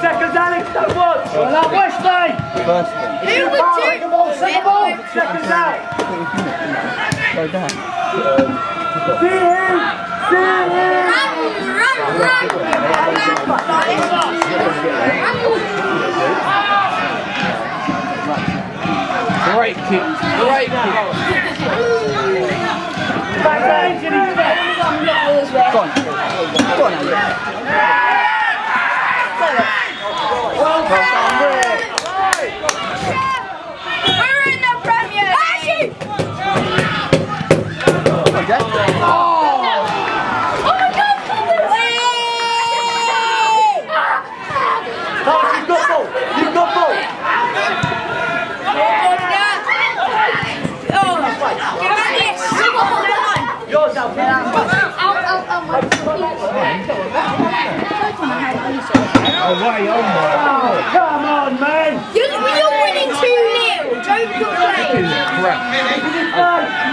Seconds, Alex, don't watch! Well, up Westley! First who would do? Second ball! Seconds out! Go down. See him! See him! Run! Great kick! Great kick! Back range and he's back! Go on! Go on, Andy! Well done, Rick! We're in the Premier League! Come on, Jack! Oh my God! Thomas, you've got ball! You've got ball! Yours out, Away, oh come on, man! You're winning 2-0. Don't complain. crap!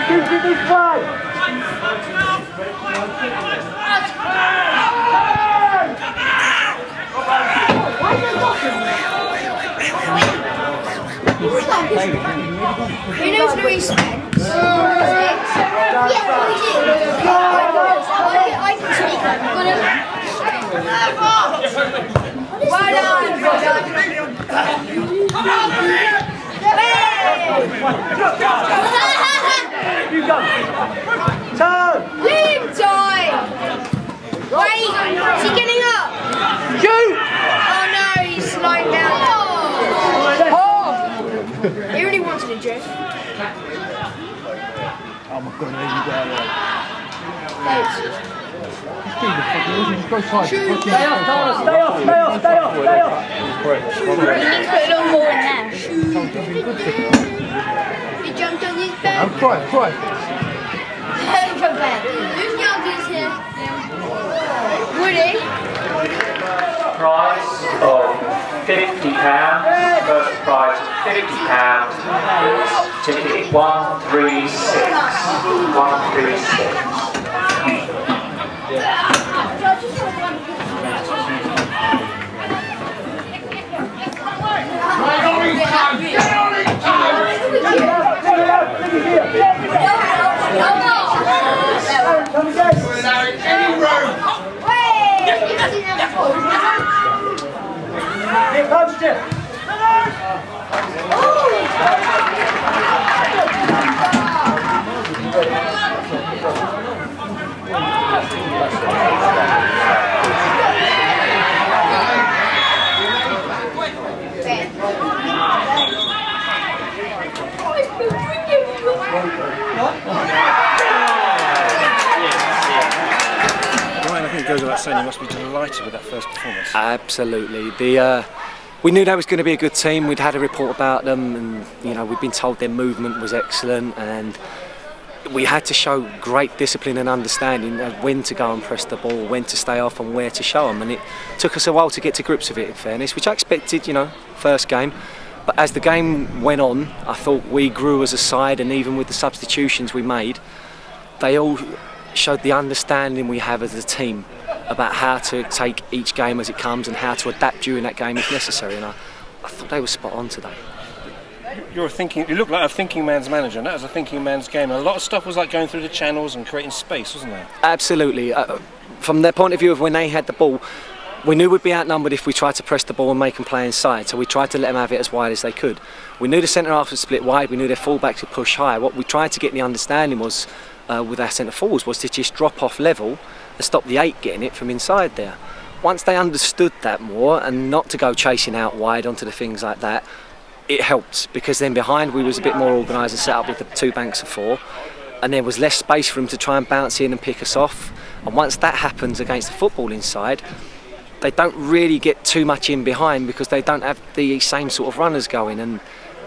Give me this way! Who knows Louis Spence? Yeah, we do. I can speak up. Well done. You go! Turn! Lead time! Wait, is he getting up? Shoot! Oh no, he's slowing down. He really wanted a drift. Oh my God, there you go. Stay off, Thomas! Stay off! Stay off! Stay off! Stay off! You need to put a little more in there. He jumped on his bed. I'm crying. Who's youngest here? Woody? Prize of £50. First prize of £50. Ticket 136. 136. Here comes Jeff. Ryan, I think it goes without saying you must be delighted with that first performance. Absolutely. We knew that was going to be a good team. We'd had a report about them, and we'd been told their movement was excellent, and we had to show great discipline and understanding of when to go and press the ball, when to stay off, and where to show them. And it took us a while to get to grips with it, in fairness, which I expected. First game. But as the game went on, I thought we grew as a side, and even with the substitutions we made, they all showed the understanding we have as a team about how to take each game as it comes and how to adapt during that game if necessary. And I thought they were spot on today. You look like a thinking man's manager, and that was a thinking man's game. And a lot of stuff was like going through the channels and creating space, wasn't there? Absolutely. From their point of view of when they had the ball, we knew we'd be outnumbered if we tried to press the ball and make them play inside, so we tried to let them have it as wide as they could. We knew the centre-half would split wide, we knew their full-backs would push high. What we tried to get the understanding was, with our centre-forwards, was to just drop off level and stop the 8 getting it from inside there. Once they understood that more, and not to go chasing out wide onto the things like that, it helped, because then behind we was a bit more organised and set up with the 2 banks of 4, and there was less space for them to try and bounce in and pick us off. And once that happens against the football inside, they don't really get too much in behind because they don't have the same sort of runners going. And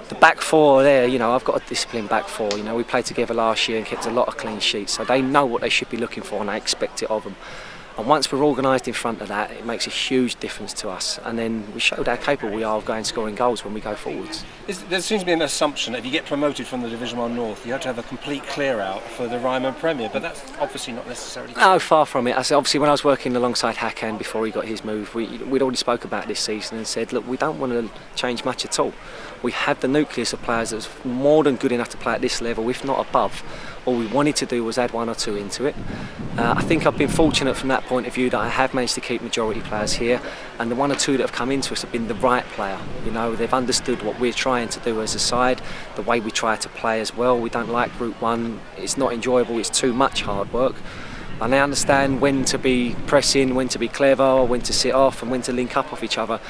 the back four there, you know, I've got a disciplined back four. You know, we played together last year and kept a lot of clean sheets, so they know what they should be looking for and they expect it of them. And once we're organised in front of that, it makes a huge difference to us. And then we showed how capable we are of going scoring goals when we go forwards. There seems to be an assumption that if you get promoted from the Division 1 North, you have to have a complete clear out for the Ryman Premier, but that's obviously not necessarily true. No, far from it. I said, obviously, when I was working alongside Hakan before he got his move, we'd already spoke about this season and said, look, we don't want to change much at all. We have the nucleus of players that's more than good enough to play at this level, if not above. All we wanted to do was add one or two into it. I think I've been fortunate from that point of view that I have managed to keep majority players here, and the one or two that have come into us have been the right player. You know, they've understood what we're trying to do as a side, the way we try to play as well. We don't like Route 1, it's not enjoyable, it's too much hard work. And they understand when to be pressing, when to be clever, when to sit off and when to link up off each other.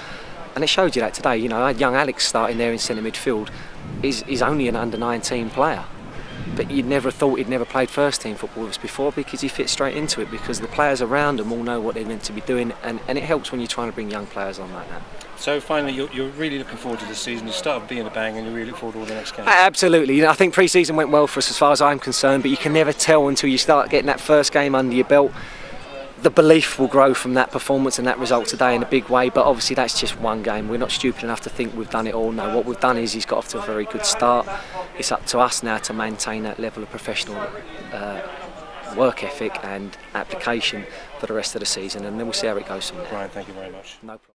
And it showed you that today. You know, I had young Alex starting there in centre midfield. He's only an under-19 player. But you'd never thought he'd never played first team football with us before because he fits straight into it, because the players around him all know what they're meant to be doing, and it helps when you're trying to bring young players on like that. So finally, you're really looking forward to this season. You started being a bang and you really look forward to all the next games. Absolutely. You know, I think pre-season went well for us as far as I'm concerned, but you can never tell until you start getting that first game under your belt. The belief will grow from that performance and that result today in a big way, but obviously that's just one game. We're not stupid enough to think we've done it all. No, what we've done is he's got off to a very good start. It's up to us now to maintain that level of professional work ethic and application for the rest of the season, and then we'll see how it goes from there. Brian, thank you very much. No problem.